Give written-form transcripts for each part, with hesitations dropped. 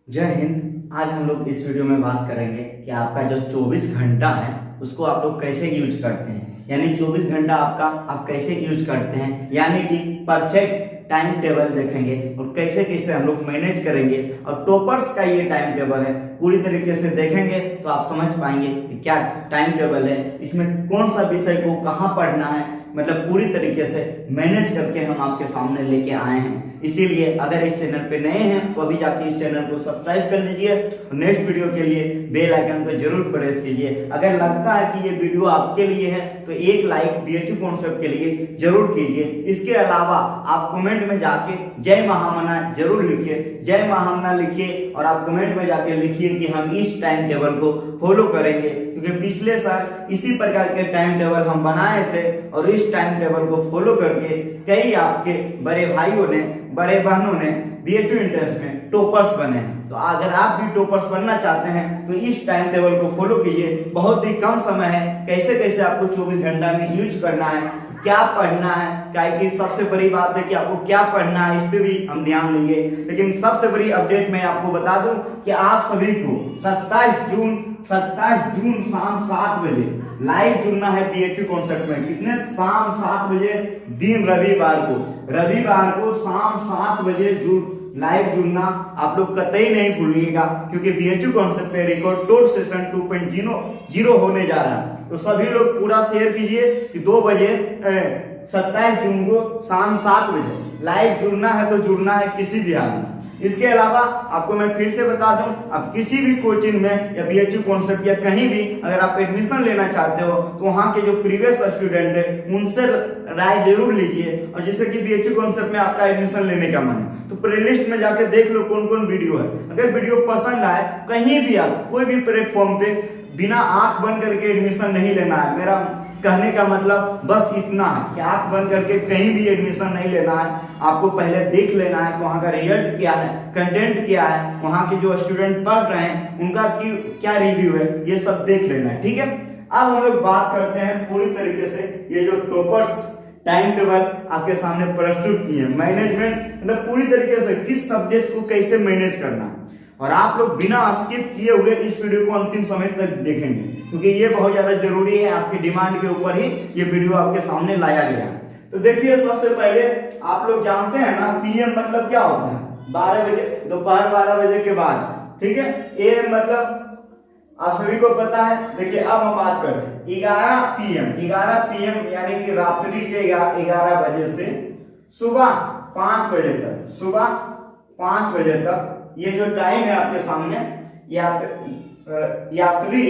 जय हिंद। आज हम लोग इस वीडियो में बात करेंगे कि आपका जो 24 घंटा है उसको आप लोग कैसे यूज करते हैं, यानी 24 घंटा आपका आप कैसे यूज करते हैं, यानी कि परफेक्ट टाइम टेबल देखेंगे और कैसे कैसे हम लोग मैनेज करेंगे। और टॉपर्स का ये टाइम टेबल है, पूरी तरीके से देखेंगे तो आप समझ पाएंगे कि क्या टाइम टेबल है, इसमें कौन सा विषय को कहाँ पढ़ना है, मतलब पूरी तरीके से मैनेज करके हम आपके सामने लेके आए हैं। इसीलिए अगर इस चैनल पे नए हैं तो अभी जाके इस चैनल को सब्सक्राइब कर लीजिए और नेक्स्ट वीडियो के लिए बेल आइकन को जरूर प्रेस कीजिए। अगर लगता है कि ये वीडियो आपके लिए है तो एक लाइक बीएचयू कॉन्सेप्ट के लिए जरूर कीजिए। इसके अलावा आप कमेंट में जाके जय महामना जरूर लिखिए, जय महामना लिखिए और आप कमेंट में जाके लिखिए कि हम इस टाइम टेबल को फॉलो करेंगे, क्योंकि पिछले साल इसी प्रकार के टाइम टेबल हम बनाए थे और इस टाइम टेबल को फॉलो करके कई आपके बड़े भाइयों ने, बड़े बहनों ने बीएचयू एंट्रेंस में टॉपर्स बने हैं। तो अगर आप भी टॉपर्स बनना चाहते हैं तो इस टाइम टेबल को फॉलो कीजिए। बहुत ही कम समय है, कैसे कैसे आपको 24 घंटा में यूज करना है, क्या पढ़ना है, क्या कि सबसे बड़ी बात है कि आपको क्या पढ़ना है, इस पे भी हम ध्यान देंगे। लेकिन सबसे बड़ी अपडेट मैं आपको बता दूं कि आप सभी को 27 जून शाम 7 बजे लाइव जुड़ना है बीएचयू कॉन्सेप्ट में। कितने? शाम 7 बजे, दिन रविवार को शाम 7 बजे लाइव जुड़ना आप लोग कतई नहीं भूलिएगा, क्योंकि बीएचयू कॉन्सेप्ट पे रिकॉर्ड टोट सेशन 2.0 होने जा रहा है। तो सभी लोग पूरा शेयर कीजिए कि 2 बजे 27 जून को शाम 7 बजे लाइव जुड़ना है तो जुड़ना है किसी भी हाल में। इसके अलावा आपको मैं फिर से बता दूं, आप किसी भी कोचिंग में या बीएचयू कॉन्सेप्ट या कहीं भी अगर आप एडमिशन लेना चाहते हो तो वहां के जो प्रीवियस स्टूडेंट है उनसे राय जरूर लीजिए। और जैसे कि बीएचयू कॉन्सेप्ट में आपका एडमिशन लेने का मन है तो प्लेलिस्ट में जाकर देख लो कौन कौन वीडियो है। अगर वीडियो पसंद आए, कहीं भी आप कोई भी प्लेटफॉर्म पे बिना आंख बंद करके एडमिशन नहीं लेना है। मेरा कहने का मतलब बस इतना है कि आंख बंद करके कहीं भी एडमिशन नहीं लेना है। आपको पहले देख लेना है कि वहाँ का रिजल्ट क्या है, कंटेंट क्या है, वहाँ के जो स्टूडेंट पढ़ रहे हैं उनका क्या रिव्यू है, ये सब देख लेना है। ठीक है, अब हम लोग बात करते हैं पूरी तरीके से ये जो टॉपर्स टाइम टेबल आपके सामने प्रस्तुत किए, मैनेजमेंट मतलब पूरी तरीके से किस सब्जेक्ट को कैसे मैनेज करना है। और आप लोग बिना स्किप किए हुए इस वीडियो को अंतिम समय तक देखेंगे, क्योंकि ये बहुत ज्यादा जरूरी है। आपकी डिमांड के ऊपर ही ये वीडियो आपके सामने लाया गया। तो देखिए, सबसे पहले आप लोग जानते हैं ना पीएम मतलब क्या होता है? 12 बजे, दोपहर 12 बजे के बाद। ठीक है, एएम मतलब आप सभी को पता है। देखिए, अब हम बात करते हैं 11 पीएम यानी कि रात्रि के 11 बजे से सुबह 5 बजे तक, सुबह 5 बजे तक ये जो टाइम है आपके सामने, यात्री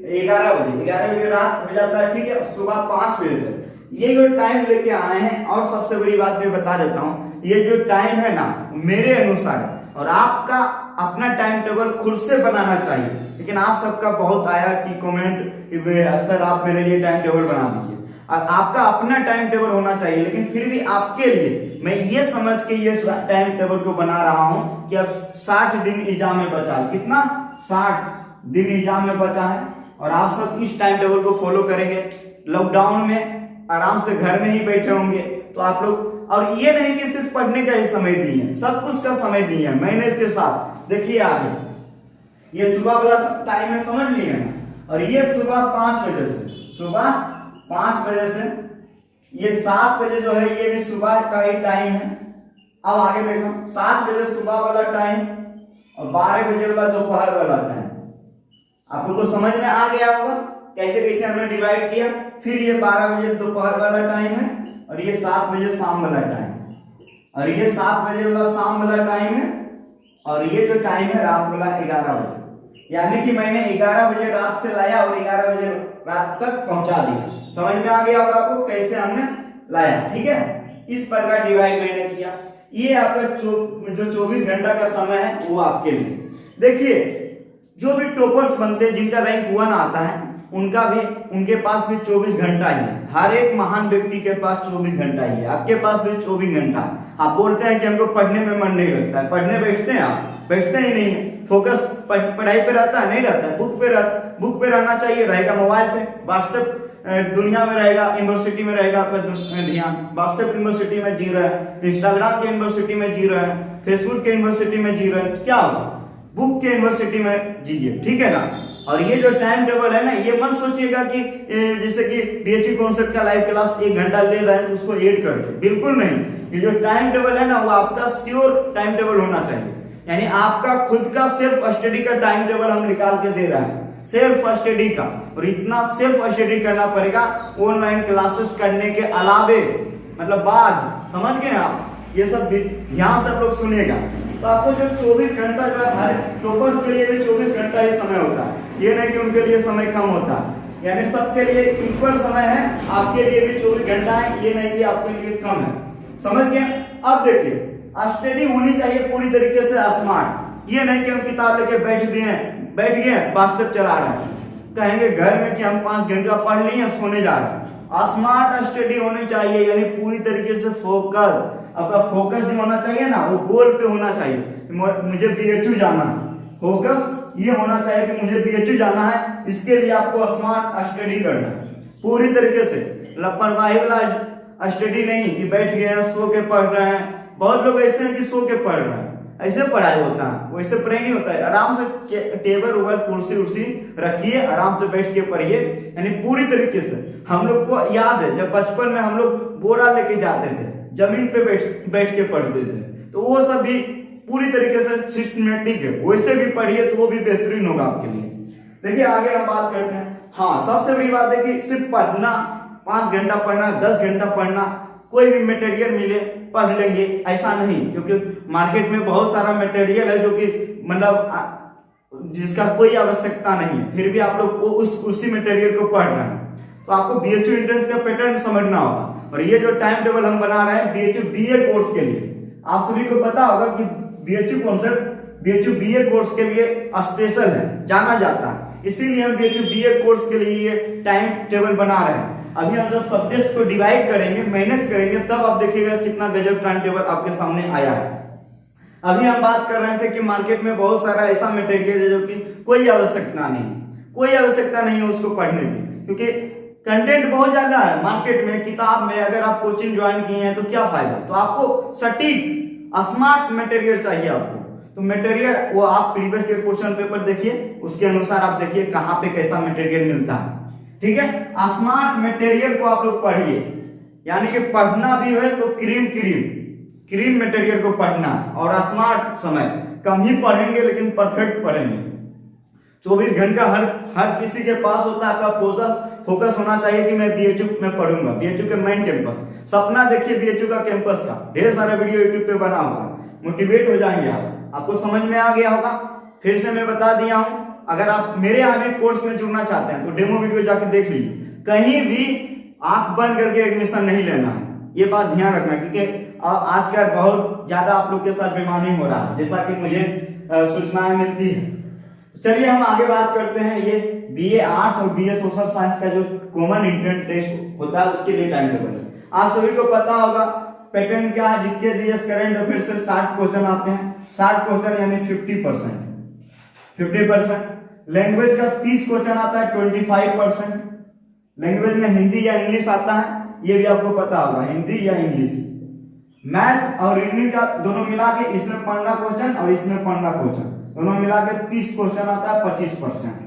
11 बजे रात हो जाता है। ठीक है, सुबह 5 बजे तक ये जो टाइम लेके आए हैं। और सबसे बड़ी बात मैं बता देता हूँ, ये जो टाइम है ना मेरे अनुसार, और आपका अपना टाइम टेबल खुद से बनाना चाहिए। लेकिन आप सबका बहुत आया कि कमेंट कि सर आप मेरे लिए टाइम टेबल बना दीजिए। आपका अपना टाइम टेबल होना चाहिए, लेकिन फिर भी आपके लिए मैं ये समझ के ये टाइम टेबल को बना रहा हूं कि अब 60 दिन एग्जाम में बचा है। कितना? 60 दिन एग्जाम में बचा है और आप सब इस टाइम टेबल को फॉलो करेंगे। लॉकडाउन में आराम से घर में ही बैठे होंगे तो आप लोग, और ये नहीं कि सिर्फ पढ़ने का ही समय दिए हैं, सब कुछ का समय दिए हैं मैनेज के साथ। देखिए आगे ये सुबह वाला टाइम है, समझ लिए ना। और ये सुबह 5 बजे से, सुबह 5 बजे से ये 7 बजे जो है ये भी सुबह का ही टाइम है। अब आगे देखो, 7 बजे सुबह वाला टाइम और 12 बजे वाला दोपहर वाला टाइम। आप लोगों को समझ में आ गया होगा कैसे कैसे हमने डिवाइड किया। फिर ये 12 बजे दोपहर वाला टाइम है और ये 7 बजे शाम वाला टाइम, और ये 7 बजे वाला शाम वाला टाइम है, और ये जो टाइम है रात वाला 11 बजे। यानी कि मैंने 11 बजे रात से लाया और 11 बजे रात तक पहुंचा दिया। समझ में आ गया होगा आपको कैसे हमने लाया। ठीक है, इस प्रकार डिवाइड मैंने किया। ये आपका जो 24 घंटा का समय है वो आपके लिए। देखिए, जो भी टॉपर्स बनते हैं, जिनका रैंक 1 आता है, उनके पास भी 24 घंटा ही है। हर एक महान व्यक्ति के पास 24 घंटा ही है। आपके पास भी 24 घंटा है। आप बोलते हैं कि हमको पढ़ने में मन नहीं लगता है, पढ़ने बैठते हैं आप? बैठते ही नहीं है। फोकस पढ़ाई पे रहता है? नहीं रहता है। बुक पे रहना चाहिए, रहेगा मोबाइल पे। व्हाट्सएप दुनिया में रहेगा, यूनिवर्सिटी में रहेगा आपका ध्यान। व्हाट्सएप यूनिवर्सिटी में जी रहा है, इंस्टाग्राम के यूनिवर्सिटी में जी रहा है, फेसबुक के यूनिवर्सिटी में जी रहा है, क्या होगा? बुक के यूनिवर्सिटी में दीजिए, ठीक है ना। और ये जो टाइम टेबल है ना, ये मत सोचिएगा कि जैसे कि बीएचयू कॉन्सेप्ट का लाइव क्लास 1 घंटा ले रहा है तो उसको ऐड करके, बिल्कुल नहीं। ये जो टाइम टेबल है ना, वो आपका श्योर टाइम टेबल होना चाहिए, यानी आपका खुद का सेल्फ स्टडी का टाइम टेबल हम निकाल के दे रहे हैं, सेल्फ स्टडी का। और इतना सेल्फ स्टडी करना पड़ेगा ऑनलाइन क्लासेस करने के अलावे, मतलब बाद, समझ गए आप। ये सब ध्यान से आप लोग सुनिएगा। तो आपको जो 24 घंटा जो है, हर टॉपर्स के लिए भी 24 घंटा ही समय होता है, ये नहीं कि उनके लिए समय कम होता है, यानी सबके लिए इक्वल समय है। आपके लिए भी 24 घंटा है, ये नहीं कि आपके लिए कम है, समझ गए। अब देखिए, स्टडी होनी चाहिए पूरी तरीके से स्मार्ट, ये नहीं कि हम किताब लेके बैठ गए व्हाट्सएप चला रहे हैं, कहेंगे घर में कि हम 5 घंटा पढ़ लिए अब सोने जा रहे हैं। स्मार्ट स्टडी होनी चाहिए, यानी पूरी तरीके से फोकस, आपका फोकस जो होना चाहिए ना, वो गोल पे होना चाहिए। मुझे बीएचयू जाना है, फोकस ये होना चाहिए कि मुझे बीएचयू जाना है, इसके लिए आपको स्मार्ट स्टडी करना है पूरी तरीके से। लापरवाही वाला स्टडी नहीं कि बैठ गए हैं सो के पढ़ रहे हैं। बहुत लोग ऐसे हैं कि सो के पढ़ रहे हैं, ऐसे पढ़ाई होता है, वैसे पढ़ाई नहीं होता है। आराम से टेबल उबल कुर्सी उर्सी रखिए, आराम से बैठ के पढ़िए, यानी पूरी तरीके से। हम लोग को याद है जब बचपन में हम लोग बोरा लेके जाते थे, जमीन पे बैठ के पढ़ते थे, तो वो सब भी पूरी तरीके से सिस्टमेटिक है, वैसे भी पढ़िए तो वो भी बेहतरीन होगा आपके लिए। देखिए आगे हम बात करते हैं। हाँ, सबसे बड़ी बात है कि सिर्फ पढ़ना, 5 घंटा पढ़ना, 10 घंटा पढ़ना, कोई भी मटेरियल मिले पढ़ लेंगे, ऐसा नहीं। क्योंकि मार्केट में बहुत सारा मटेरियल है जो कि मतलब जिसका कोई आवश्यकता नहीं है, फिर भी आप लोग उसी मटेरियल को पढ़ रहे हैं। तो आपको बीएचयू एंट्रेंस का पैटर्न समझना होगा। और ये जो टाइम टेबल हम बना रहे हैं बीएचयू बीए कोर्स के लिए, आप सभी को पता होगा कि BHU concept BHU BA course के लिए स्पेशल है, जाना जाता है, इसीलिए हम बीएचयू बीए कोर्स के लिए ये टाइम टेबल बना रहे हैं। अभी हम जब सब्जेक्ट को डिवाइड करेंगे, मैनेज करेंगे, तब आप देखिएगा कितना गजब टाइम टेबल आपके सामने आया है। अभी हम बात कर रहे थे कि मार्केट में बहुत सारा ऐसा मटेरियल है जो कि कोई आवश्यकता नहीं है उसको पढ़ने की, क्योंकि कंटेंट बहुत ज्यादा है मार्केट में, किताब में। अगर आप कोचिंग ज्वाइन किए हैं तो क्या फायदा। तो आपको सटीक स्मार्ट मटेरियल चाहिए आपको। तो मटेरियल वो आप प्रीवियस ईयर क्वेश्चन पेपर देखिए, उसके अनुसार आप देखिए कहाँ पे कैसा मटेरियल मिलता है, ठीक है। स्मार्ट मटेरियल को आप लोग पढ़िए, यानी कि पढ़ना भी है तो क्रीम मटेरियल को पढ़ना, और स्मार्ट समय कम ही पढ़ेंगे लेकिन परफेक्ट पढ़ेंगे। 24 घंटा हर किसी के पास होता है। आपका फोकस होना चाहिए कि मैं बीएचयू में पढ़ूंगा, बीएचयू के मेन कैंपस। सपना देखिए बीएचयू का कैंपस का, ढेर सारा वीडियो यूट्यूब पे बना हुआ, मोटिवेट हो जाएंगे आप। आपको समझ में आ गया होगा। फिर से मैं बता दिया हूं, अगर आप मेरे यहाँ भी कोर्स में जुड़ना चाहते हैं तो डेमो वीडियो जाके देख लीजिए। कहीं भी आंख बंद करके एडमिशन नहीं लेना है, ये बात ध्यान रखना, क्योंकि आजकल बहुत ज्यादा आप लोग के साथ बेईमानी हो रहा है, जैसा कि मुझे सूचनाएं मिलती है। चलिए हम आगे बात करते हैं। ये बीए आर्ट्स और बीए सोशल साइंस का जो कॉमन एंट्रेंस टेस्ट होता है उसके लिए टाइम टेबल है। आप सभी को पता होगा पैटर्न क्या है। जीके जीएस करंट अफेयर से 60 क्वेश्चन आते हैं, 60 क्वेश्चन यानी 50%। लैंग्वेज का 30 क्वेश्चन आता है, 25%। लैंग्वेज में हिंदी या इंग्लिश आता है, ये भी आपको पता होगा, हिंदी या इंग्लिश। मैथ और रीजनिंग का दोनों मिला के, इसमें 15 क्वेश्चन और इसमें 15 क्वेश्चन, दोनों मिला के 30 क्वेश्चन आता है, 25%।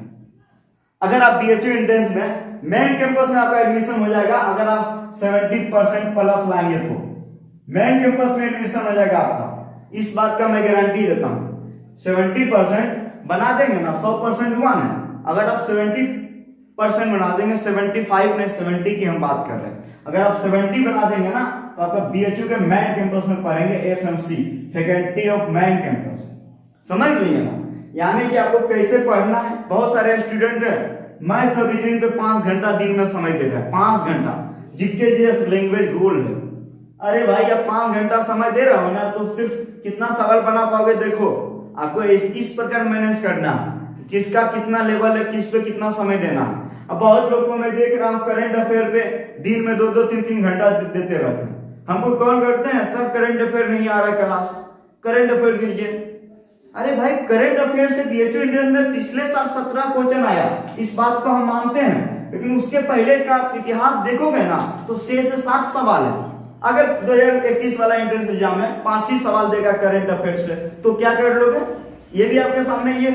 अगर आप बीएचयू एंट्रेंस में मेन कैंपस में आपका एडमिशन हो जाएगा, अगर आप 70% प्लस लाएंगे तो मेन कैंपस में एडमिशन हो जाएगा आपका। इस बात का मैं गारंटी देता हूं। 70% बना देंगे ना, 100% हुआ ना। अगर आप 70% बना देंगे, 75 नहीं 70 की हम बात कर रहे हैं, अगर आप 70 बना देंगे ना तो आपका बीएचयू के मेन कैंपस में पढ़ेंगे, FMC faculty of main campus. समझ लीजिए ना, यानी कि आपको कैसे पढ़ना है। बहुत सारे स्टूडेंट है मैथ और रीजनिंग पे 5 घंटा दिन में समय दे रहे हैं, 5 घंटा। जीके जीएस लैंग्वेज गोल्ड है। अरे भाई आप 5 घंटा समय दे रहा हो ना, तो सिर्फ कितना सवाल बना पाओगे। देखो आपको इस प्रकार मैनेज करना, किसका कितना लेवल है, किस पे कितना समय देना। अब बहुत लोगों को मैं देख रहा हूँ करंट अफेयर पे दिन में 2-2, 3-3 घंटा देते रहते हैं। हमको कॉल करते हैं, सर करंट अफेयर नहीं आ रहा क्लास, करंट अफेयर दीजिए। अरे भाई करंट अफेयर से बीएचयू एंट्रेंस में पिछले साल 17 क्वेश्चन आया, इस बात को हम मानते हैं, लेकिन उसके पहले का इतिहास देखोगे ना तो 6 से 7 सवाल है। अगर 2021 वाला एंट्रेंस एग्जाम में 5 ही सवाल देगा करंट अफेयर से, तो क्या कर लोगे? ये भी आपके सामने, ये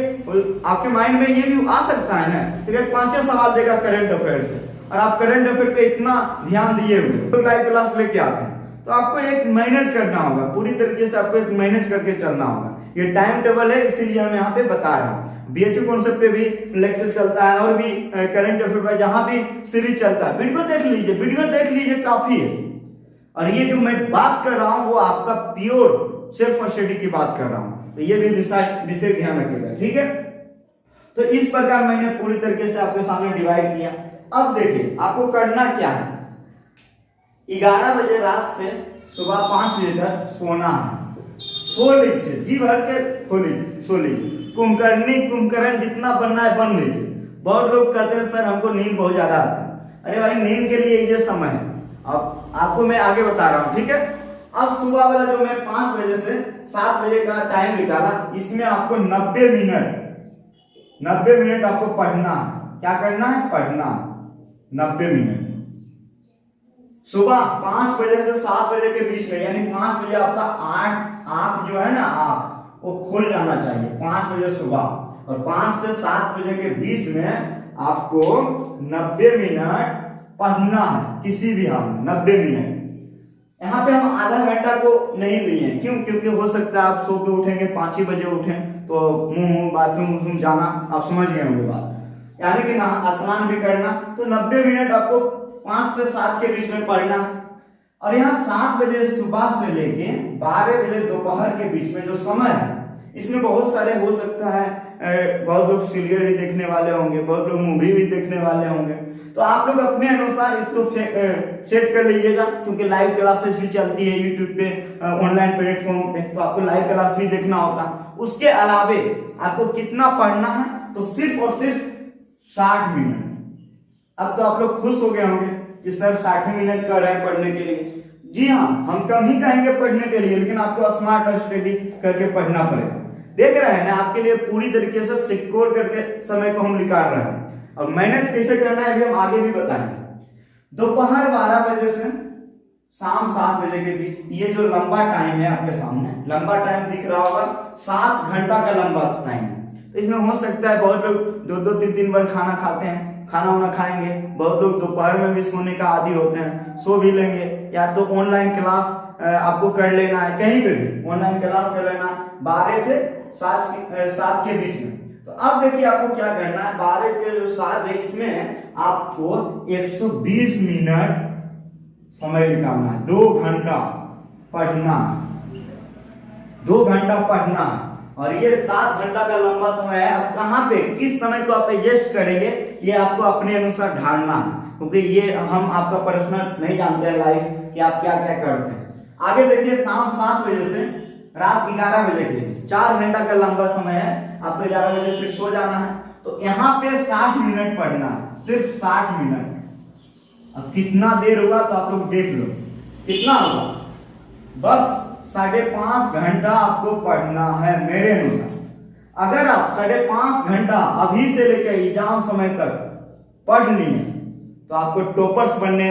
आपके माइंड में ये भी आ सकता है ना, ठीक है। 5 सवाल देगा करंट अफेयर से, और आप करंट अफेयर पे इतना ध्यान दिए हुए तो लाइव क्लास लेके आते हैं, तो आपको एक मैनेज करना होगा, पूरी तरीके से आपको एक मैनेज करके चलना होगा। ये टाइम टेबल है, इसीलिए हम यहाँ पे बता रहे हैं। बीएचयू कॉन्सेप्ट पे भी लेक्चर चलता है, और भी करंट अफेयर पे जहां भी सीरीज चलता है, वीडियो देख लीजिए काफी है। और ये जो मैं बात कर रहा हूँ वो आपका प्योर सेल्फ स्टडी की बात कर रहा हूँ, तो ये भी विषय ध्यान रखिएगा, ठीक है। तो इस प्रकार मैंने पूरी तरीके से आपके सामने डिवाइड किया। अब देखिए आपको करना क्या है, 11 बजे रात से सुबह 5 बजे तक सोना है। सो लीजिए, जी भर के सो लीजिए, कुंभकर्ण जितना बनना है बन लीजिए। बहुत लोग कहते हैं सर हमको नींद बहुत ज्यादा आता है, अरे भाई नींद के लिए ये समय है, अब आपको मैं आगे बता रहा हूँ, ठीक है। अब सुबह वाला जो मैं 5 बजे से 7 बजे का टाइम निकाला, इसमें आपको 90 मिनट आपको पढ़ना है। क्या करना है? पढ़ना 90 मिनट। सुबह 5 बजे से 7 बजे के बीच में, यानी 5 बजे आपका आंख जो है ना, आंख वो खुल जाना चाहिए 5 बजे सुबह, और 5 से 7 बजे के बीच में आपको 90 मिनट पढ़ना है, किसी भी हाल में 90 मिनट। यहाँ पे हम आधा घंटा को नहीं लिए, क्यों? क्योंकि हो सकता है आप सो के उठेंगे 5 ही बजे उठें, तो मुंह बाथरूम जाना, आप समझ गए होंगे बात, यानी कि ना स्नान भी करना। तो 90 मिनट आपको 5 से 7 के बीच में पढ़ना है। और यहाँ 7 बजे सुबह से लेके 12 बजे दोपहर के बीच में जो समय है, इसमें बहुत सारे हो सकता है, बहुत लोग सीरियल भी देखने वाले होंगे, बहुत लोग मूवी भी देखने वाले होंगे, तो आप लोग अपने अनुसार इसको सेट कर लीजिएगा, क्योंकि लाइव क्लासेस भी चलती है यूट्यूब पे, ऑनलाइन प्लेटफॉर्म पे, तो आपको लाइव क्लास भी देखना होता है। उसके अलावे आपको कितना पढ़ना है? तो सिर्फ और सिर्फ 60 मिनट। अब तो आप लोग खुश हो गए होंगे कि सर 60 मिनट कर रहे हैं पढ़ने के लिए। जी हाँ, हम कम ही कहेंगे पढ़ने के लिए, लेकिन आपको स्मार्ट स्टडी करके पढ़ना पड़ेगा। देख रहे हैं ना, आपके लिए पूरी तरीके से सिक्योर करके समय को हम निकाल रहे हैं, और मैनेज कैसे करना है अभी हम आगे भी बताएंगे। दोपहर 12 बजे से शाम 7 बजे के बीच, ये जो लंबा टाइम है आपके सामने, लंबा टाइम दिख रहा होगा, 7 घंटा का लंबा टाइम है। तो इसमें हो सकता है बहुत लोग 2-2, 3-3 बार खाना खाते हैं, खाना वाना खाएंगे, बहुत लोग दोपहर में भी सोने का आदी होते हैं, सो भी लेंगे, या तो ऑनलाइन क्लास आपको कर लेना है, कहीं पे भी ऑनलाइन क्लास कर लेना 12 से 7 के बीच में। तो अब देखिए आपको क्या करना है, 12 के जो 7 है इसमें आपको 120 मिनट समय निकालना है। 2 घंटा पढ़ना, 2 घंटा पढ़ना, और ये 7 घंटा का लंबा समय है। अब कहाँ पे किस समय को आप एडजस्ट करेंगे, ये आपको अपने अनुसार ढालना है, क्योंकि ये हम आपका पर्सनल नहीं जानते हैं लाइफ कि आप क्या क्या करते हैं। आगे देखिए, शाम 7 बजे से रात 11 बजे के बीच 4 घंटा का लंबा समय है। आपको 11 बजे फिर सो जाना है, तो यहाँ पे 60 मिनट पढ़ना है, सिर्फ 60 मिनट। अब कितना देर होगा तो आप लोग देख लो कितना होगा, बस 5.5 घंटा आपको पढ़ना है मेरे अनुसार। अगर आप 5.5 घंटा अभी से लेकर एग्जाम समय तक पढ़ लिए तो आपको टॉपर्स बनने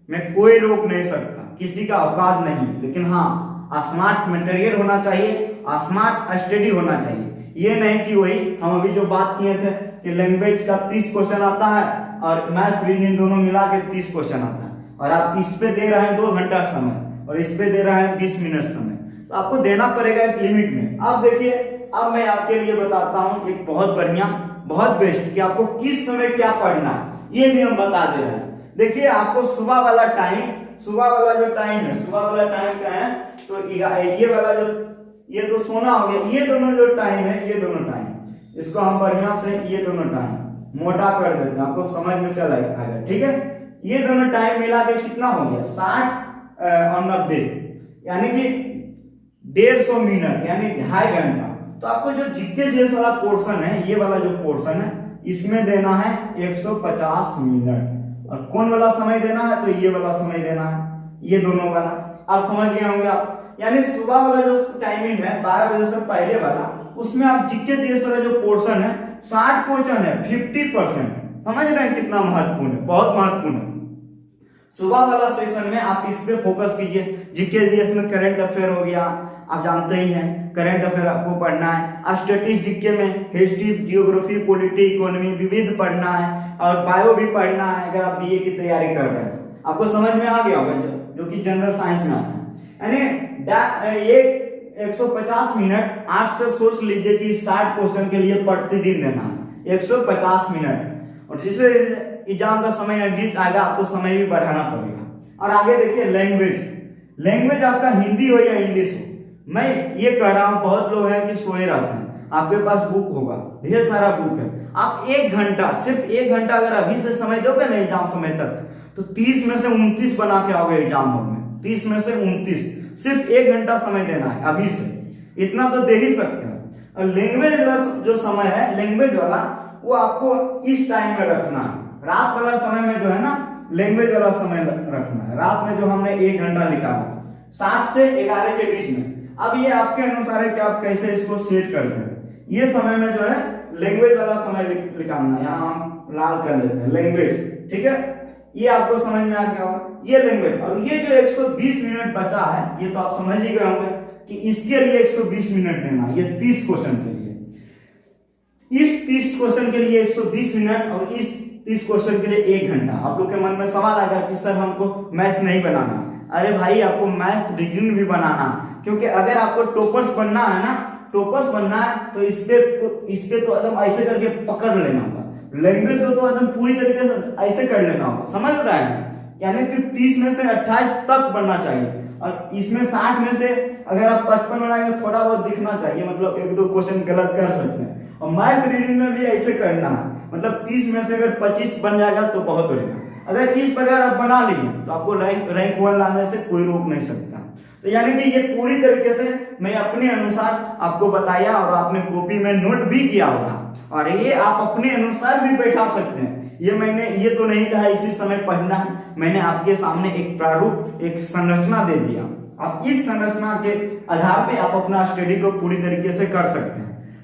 में कोई रोक नहीं सकता, किसी का औकात नहीं। लेकिन हाँ, स्मार्ट मटेरियल होना चाहिए, स्मार्ट स्टडी होना चाहिए। ये नहीं कि वही हम अभी जो बात किए थे कि लैंग्वेज का 30 क्वेश्चन आता है और मैथ रीजनिंग दोनों मिला के 30 क्वेश्चन आता है, और आप इस पे दे रहे हैं 2 घंटा समय और इस पे दे रहे हैं 20 मिनट समय, तो आपको देना पड़ेगा एक लिमिट में। अब देखिए, अब मैं आपके लिए बताता हूं एक बहुत बढ़िया, बहुत बेस्ट कि आपको किस समय क्या पढ़ना है, ये भी हम बता दे रहे हैं। देखिए, आपको सुबह वाला टाइम, सुबह वाला जो टाइम है, सुबह वाला टाइम क्या है, तो ये वाला जो, ये तो सोना हो गया, ये दोनों जो टाइम है, ये दोनों टाइम, इसको हम बढ़िया से ये दोनों टाइम मोटा कर देते हैं, आपको समझ में चला आएगा, ठीक है। ये दोनों टाइम मिला के कितना हो गया, 60 और 90, यानी कि 150 मिनट, यानी 2.5 घंटा। तो आपको जो जीके वाला पोर्शन है, ये वाला जो पोर्शन है, इसमें देना है 150 मिनट, और कौन वाला समय देना है, तो ये वाला समय देना है, ये दोनों वाला। आप समझ गए होंगे आप, यानी सुबह वाला जो टाइमिंग है 12 बजे से पहले वाला, उसमें आप जीके वाला जो पोर्शन है 60 क्वेश्चन है, 50%। समझ रहे हैं कितना महत्वपूर्ण है, बहुत महत्वपूर्ण है। सुबह वाला सेशन में आप इस पे फोकस कीजिए, जीके जीएस में करंट अफेयर हो गया, आप जानते ही हैं, करंट अफेयर आपको पढ़ना है, स्टैटिस्टिक्स जीके में हिस्ट्री, जियोग्राफी, पॉलिटी, इकोनॉमी विविध पढ़ना है और बायो भी पढ़ना है। अगर आप बीए की तैयारी कर रहे हैं तो आपको समझ में आ गया होगा, जो कि जनरल साइंस में आता है। यानी एक 150 मिनट आज से सोच लीजिए कि 60 क्वेश्चन के लिए प्रतिदिन देना है 150 मिनट, और जिससे एग्जाम का समय नजदीक आएगा आपको समय भी बढ़ाना पड़ेगा। और आगे देखिए लैंग्वेज आपका हिंदी हो या इंग्लिश हो, मैं ये कह रहा हूँ बहुत लोग हैं कि सोए रहते हैं, आपके पास बुक होगा, ढेर सारा बुक है, आप 1 घंटा सिर्फ 1 घंटा अगर अभी से समय दोगे ना एग्जाम समय तक, तो 30 में से 29 बना के आओगे एग्जाम हॉल में, 30 में से 29, सिर्फ 1 घंटा समय देना है अभी से, इतना तो दे ही सकते हैं। और लैंग्वेज वाला जो समय है, लैंग्वेज वाला वो आपको इस टाइम में रखना है, रात वाला समय में जो है ना लैंग्वेज वाला समय रखना है। रात में जो हमने 1 घंटा निकाला 7 से 11 के बीच में, अब ये आपके अनुसार है कि आप कैसे इसको सेट करते हैं। ये समय में जो है लैंग्वेज वाला समय निकालना, यहाँ हम लाल कर लेते हैं लैंग्वेज, ठीक है, ये आपको समझ में आ गया होगा ये लैंग्वेज। और ये जो 120 मिनट बचा है ये तो आप समझ ही गए होंगे कि इसके लिए 120 मिनट देना, ये 30 क्वेश्चन के लिए, इस 30 क्वेश्चन के लिए 120 मिनट और इस 30 क्वेश्चन के लिए 1 घंटा। आप लोग के मन में सवाल आएगा कि सर हमको मैथ नहीं बनाना, अरे भाई आपको मैथ रीजनिंग भी बनाना, क्योंकि अगर आपको टॉपर्स बनना है ना, टॉपर्स बनना है तो इस पे तो एकदम ऐसे करके पकड़ लेना होगा, लैंग्वेज को तो एकदम पूरी तरीके से ऐसे कर लेना होगा, समझ रहे हैं, यानी कि 30 में से 28 तक बनना चाहिए, और इसमें 60 में से अगर आप 55 बनाएंगे थोड़ा बहुत दिखना चाहिए, मतलब 1-2 क्वेश्चन गलत कर सकते हैं। और मैथ रीडिंग में भी ऐसे करना है, मतलब 30 में से अगर 25 बन जाएगा तो बहुत बढ़िया, अगर इस प्रकार आप बना लिए तो आपको रैंक 1 लाने से कोई रोक नहीं सकता। तो यानी कि ये पूरी तरीके से मैं अपने अनुसार आपको बताया और आपने कॉपी में नोट भी किया होगा, और ये आप अपने अनुसार भी बैठा सकते हैं। ये मैंने ये तो नहीं कहा इसी समय पढ़ना है, मैंने आपके सामने एक प्रारूप, एक संरचना दे दिया, आप इस संरचना के आधार पे आप अपना स्टडी को पूरी तरीके से कर सकते हैं।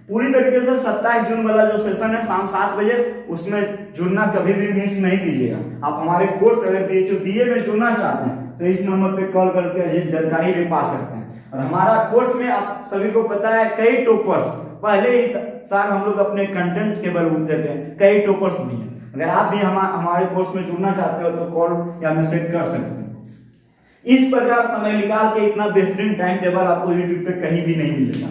पूरी तरीके से 27 जून वाला जो सेशन है शाम 7 बजे, उसमें जुड़ना कभी भी मिस नहीं कीजिएगा। आप हमारे कोर्स अगर बीए में जुड़ना चाहते हैं तो इस नंबर पे कॉल करके जानकारी भी पा सकते हैं। और हमारा कोर्स में आप सभी को पता है कई टॉपर्स पहले ही साल हम लोग अपने कंटेंट के बलबूते पे कई टॉपर्स दिए। अगर आप भी हमारे कोर्स में जुड़ना चाहते हो तो कॉल या मैसेज कर सकते हैं। इस प्रकार समय निकाल के इतना बेहतरीन टाइम टेबल आपको यूट्यूब पे कहीं भी नहीं मिलेगा।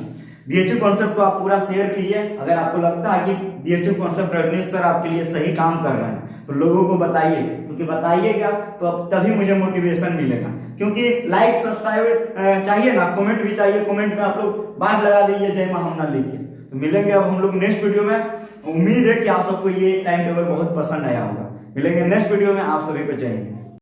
बीएचयू कॉन्सेप्ट को आप पूरा शेयर कीजिए। अगर आपको लगता है कि बीएचयू कॉन्सेप्ट रजनीश सर आपके लिए सही काम कर रहे हैं तो लोगों को बताइए, क्योंकि बताइएगा तो अब तभी मुझे मोटिवेशन मिलेगा। क्योंकि लाइक सब्सक्राइब चाहिए ना, कमेंट भी चाहिए, कमेंट में आप लोग बात लगा दीजिए जय मां हमना लिख के। तो मिलेंगे अब हम लोग नेक्स्ट वीडियो में। उम्मीद है कि आप सबको ये टाइम टेबल बहुत पसंद आया होगा। मिलेंगे नेक्स्ट वीडियो में, आप सभी को जय हिंद।